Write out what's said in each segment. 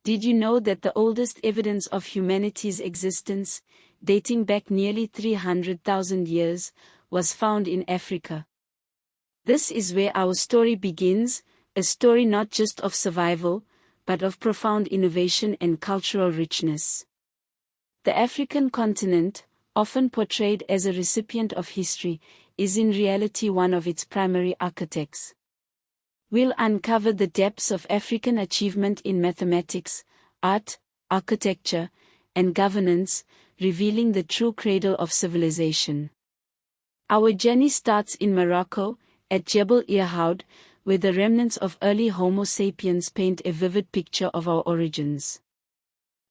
Did you know that the oldest evidence of humanity's existence, dating back nearly 300,000 years, was found in Africa? This is where our story begins, a story not just of survival, but of profound innovation and cultural richness. The African continent, often portrayed as a recipient of history, is in reality one of its primary architects. We'll uncover the depths of African achievement in mathematics, art, architecture, and governance, revealing the true cradle of civilization. Our journey starts in Morocco, at Jebel Irhoud, where the remnants of early Homo sapiens paint a vivid picture of our origins.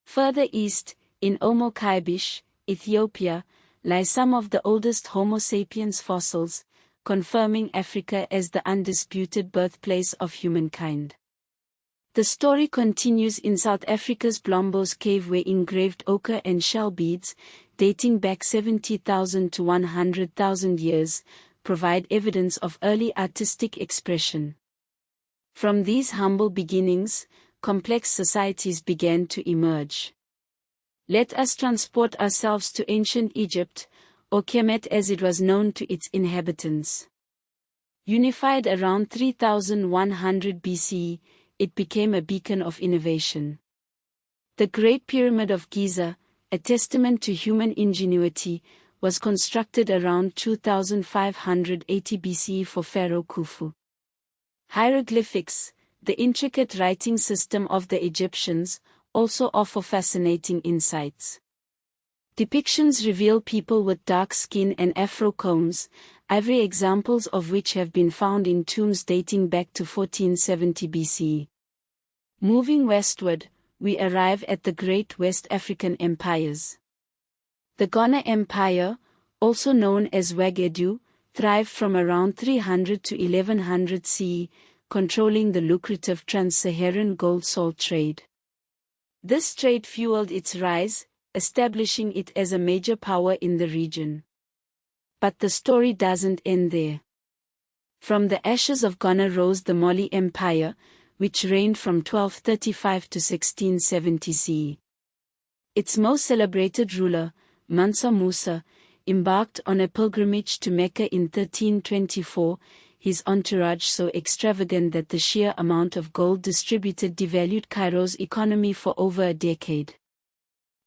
Further east, in Omo Kaibish, Ethiopia, lie some of the oldest Homo sapiens fossils, confirming Africa as the undisputed birthplace of humankind. The story continues in South Africa's Blombos Cave, where engraved ochre and shell beads, dating back 70,000 to 100,000 years, provide evidence of early artistic expression. From these humble beginnings, complex societies began to emerge. Let us transport ourselves to ancient Egypt, or Kemet as it was known to its inhabitants. Unified around 3100 BCE, it became a beacon of innovation. The Great Pyramid of Giza, a testament to human ingenuity, was constructed around 2580 BCE for Pharaoh Khufu. Hieroglyphics, the intricate writing system of the Egyptians, also offer fascinating insights. Depictions reveal people with dark skin and afro combs, ivory examples of which have been found in tombs dating back to 1470 BCE. Moving westward, we arrive at the Great West African Empires. The Ghana Empire, also known as Wagedu, thrived from around 300 to 1100 CE, controlling the lucrative trans-Saharan gold-salt trade. This trade fueled its rise, establishing it as a major power in the region. But the story doesn't end there. From the ashes of Ghana rose the Mali Empire, which reigned from 1235 to 1670 CE. Its most celebrated ruler, Mansa Musa, embarked on a pilgrimage to Mecca in 1324, his entourage so extravagant that the sheer amount of gold distributed devalued Cairo's economy for over a decade.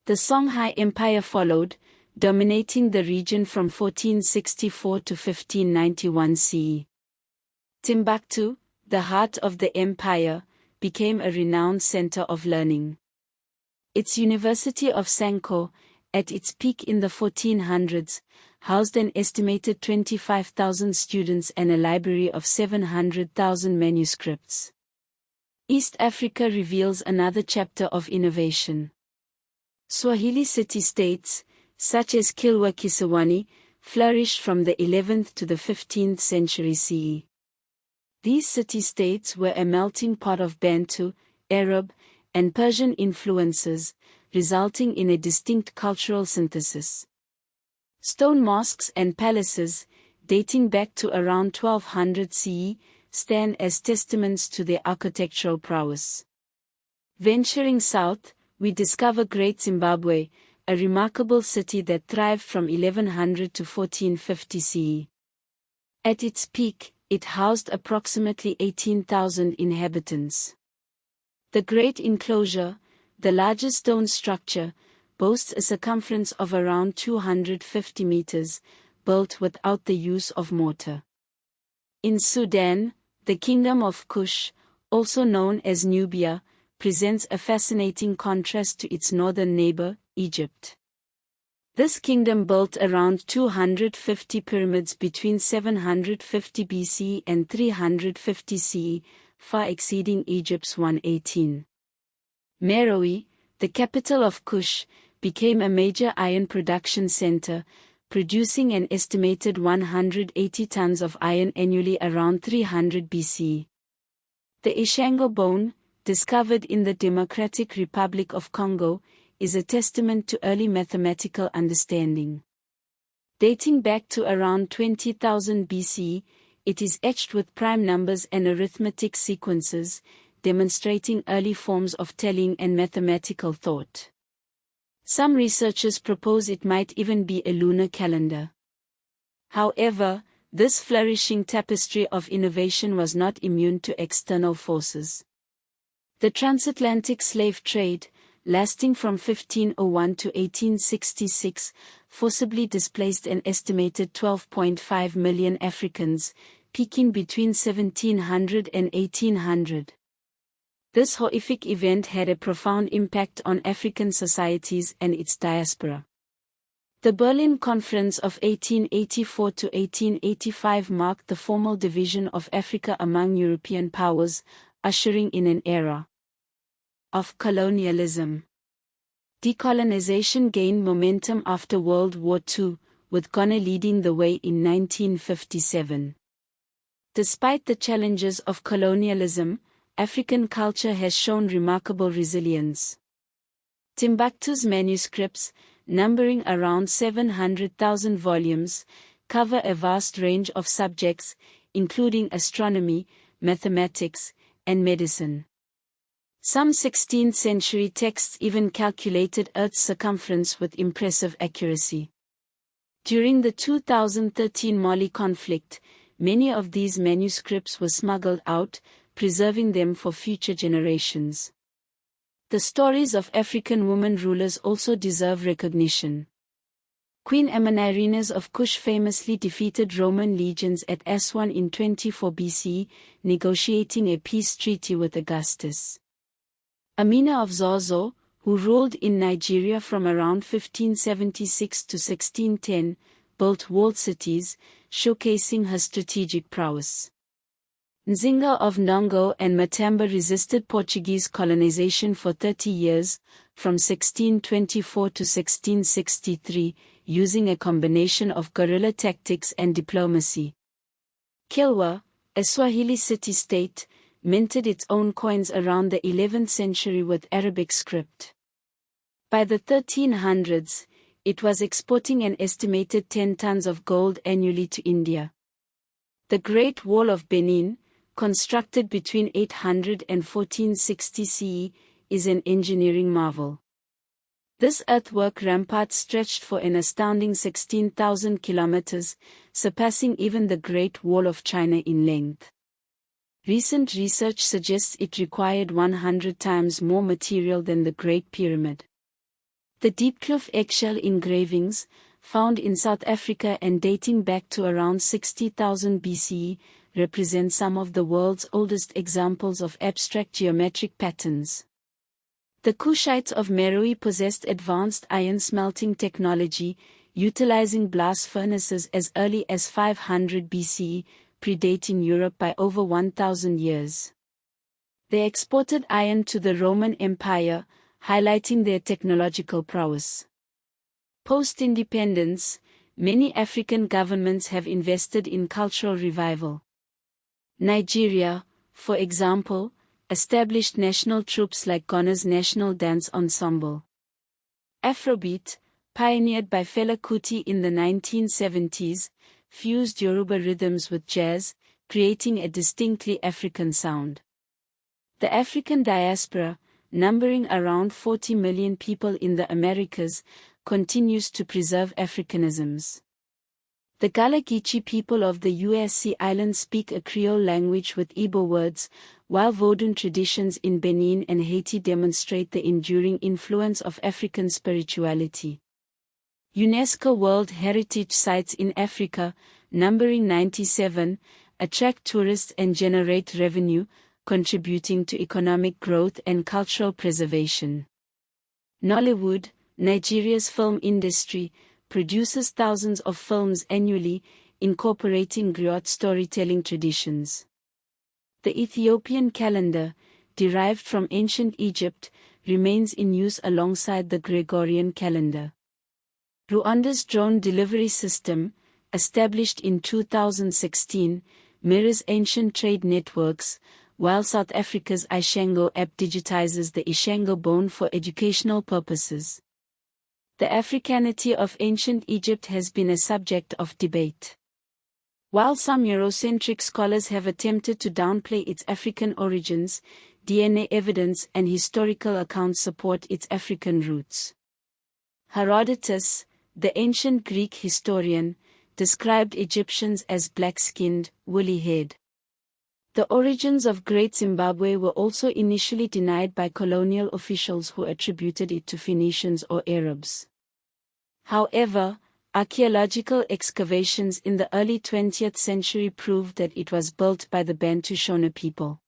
The Songhai Empire followed, dominating the region from 1464 to 1591 CE. Timbuktu, the heart of the empire, became a renowned center of learning. Its University of Sanko, at its peak in the 1400s, housed an estimated 25,000 students and a library of 700,000 manuscripts. East Africa reveals another chapter of innovation. Swahili city-states, such as Kilwa Kisawani, flourished from the 11th to the 15th century CE. These city-states were a melting pot of Bantu, Arab, and Persian influences, resulting in a distinct cultural synthesis. Stone mosques and palaces, dating back to around 1200 CE, stand as testaments to their architectural prowess. Venturing south, we discover Great Zimbabwe, a remarkable city that thrived from 1100 to 1450 CE. At its peak, it housed approximately 18,000 inhabitants. The Great Enclosure, the largest stone structure, boasts a circumference of around 250 meters, built without the use of mortar. In Sudan, the Kingdom of Kush, also known as Nubia, presents a fascinating contrast to its northern neighbor, Egypt. This kingdom built around 250 pyramids between 750 BC and 350 CE, far exceeding Egypt's 118. Meroe, the capital of Kush, became a major iron production center, producing an estimated 180 tons of iron annually around 300 BC. The Ishango bone, discovered in the Democratic Republic of Congo, is a testament to early mathematical understanding. Dating back to around 20,000 BC, it is etched with prime numbers and arithmetic sequences, demonstrating early forms of telling and mathematical thought. Some researchers propose it might even be a lunar calendar. However, this flourishing tapestry of innovation was not immune to external forces. The transatlantic slave trade, lasting from 1501 to 1866, forcibly displaced an estimated 12.5 million Africans, peaking between 1700 and 1800. This horrific event had a profound impact on African societies and its diaspora. The Berlin Conference of 1884 to 1885 marked the formal division of Africa among European powers, ushering in an era of colonialism. Decolonization gained momentum after World War II, with Ghana leading the way in 1957. Despite the challenges of colonialism, African culture has shown remarkable resilience. Timbuktu's manuscripts, numbering around 700,000 volumes, cover a vast range of subjects, including astronomy, mathematics, and medicine. Some 16th-century texts even calculated Earth's circumference with impressive accuracy. During the 2013 Mali conflict, many of these manuscripts were smuggled out, preserving them for future generations. The stories of African women rulers also deserve recognition. Queen Amanirenas of Kush famously defeated Roman legions at Aswan in 24 BC, negotiating a peace treaty with Augustus. Amina of Zozo, who ruled in Nigeria from around 1576 to 1610, built walled cities, showcasing her strategic prowess. Nzinga of Ndongo and Matamba resisted Portuguese colonization for 30 years, from 1624 to 1663, using a combination of guerrilla tactics and diplomacy. Kilwa, a Swahili city-state, minted its own coins around the 11th century with Arabic script. By the 1300s, it was exporting an estimated 10 tons of gold annually to India. The Great Wall of Benin, constructed between 800 and 1460 CE, is an engineering marvel. This earthwork rampart stretched for an astounding 16,000 kilometers, surpassing even the Great Wall of China in length. Recent research suggests it required 100 times more material than the Great Pyramid. The Diepkloof eggshell engravings, found in South Africa and dating back to around 60,000 BCE, represent some of the world's oldest examples of abstract geometric patterns. The Kushites of Meroe possessed advanced iron smelting technology, utilizing blast furnaces as early as 500 BCE, predating Europe by over 1,000 years. They exported iron to the Roman Empire, highlighting their technological prowess. Post-independence, many African governments have invested in cultural revival. Nigeria, for example, established national troops like Ghana's National Dance Ensemble. Afrobeat, pioneered by Fela Kuti in the 1970s, fused Yoruba rhythms with jazz, creating a distinctly African sound. The African diaspora, numbering around 40 million people in the Americas, continues to preserve Africanisms. The Gala Geechee people of the USC Islands speak a Creole language with Igbo words, while Vodun traditions in Benin and Haiti demonstrate the enduring influence of African spirituality. UNESCO World Heritage Sites in Africa, numbering 97, attract tourists and generate revenue, contributing to economic growth and cultural preservation. Nollywood, Nigeria's film industry, produces thousands of films annually, incorporating griot storytelling traditions. The Ethiopian calendar, derived from ancient Egypt, remains in use alongside the Gregorian calendar. Rwanda's drone delivery system, established in 2016, mirrors ancient trade networks, while South Africa's Ishango app digitizes the Ishango bone for educational purposes. The Africanity of ancient Egypt has been a subject of debate. While some Eurocentric scholars have attempted to downplay its African origins, DNA evidence and historical accounts support its African roots. Herodotus, the ancient Greek historian, described Egyptians as black-skinned, woolly-haired. The origins of Great Zimbabwe were also initially denied by colonial officials who attributed it to Phoenicians or Arabs. However, archaeological excavations in the early 20th century proved that it was built by the Bantu Shona people.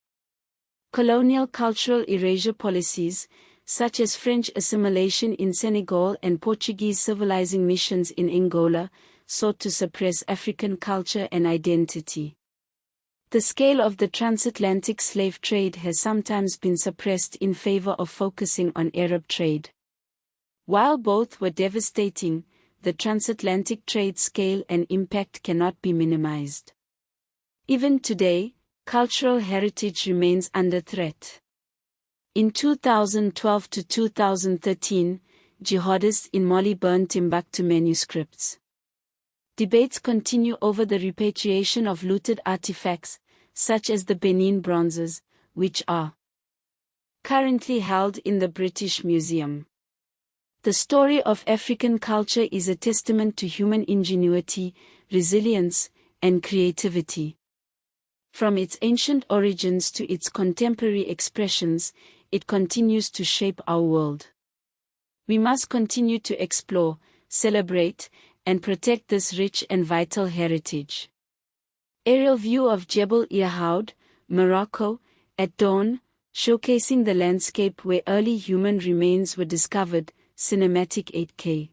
Colonial cultural erasure policies, such as French assimilation in Senegal and Portuguese civilizing missions in Angola, sought to suppress African culture and identity. The scale of the transatlantic slave trade has sometimes been suppressed in favor of focusing on Arab trade. While both were devastating, the transatlantic trade scale and impact cannot be minimized. Even today, cultural heritage remains under threat. In 2012 to 2013, jihadists in Mali burned Timbuktu manuscripts. Debates continue over the repatriation of looted artifacts, such as the Benin bronzes, which are currently held in the British Museum. The story of African culture is a testament to human ingenuity, resilience, and creativity. From its ancient origins to its contemporary expressions, it continues to shape our world. We must continue to explore, celebrate, and protect this rich and vital heritage. Aerial view of Jebel Irhoud, Morocco, at dawn, showcasing the landscape where early human remains were discovered, cinematic 8K.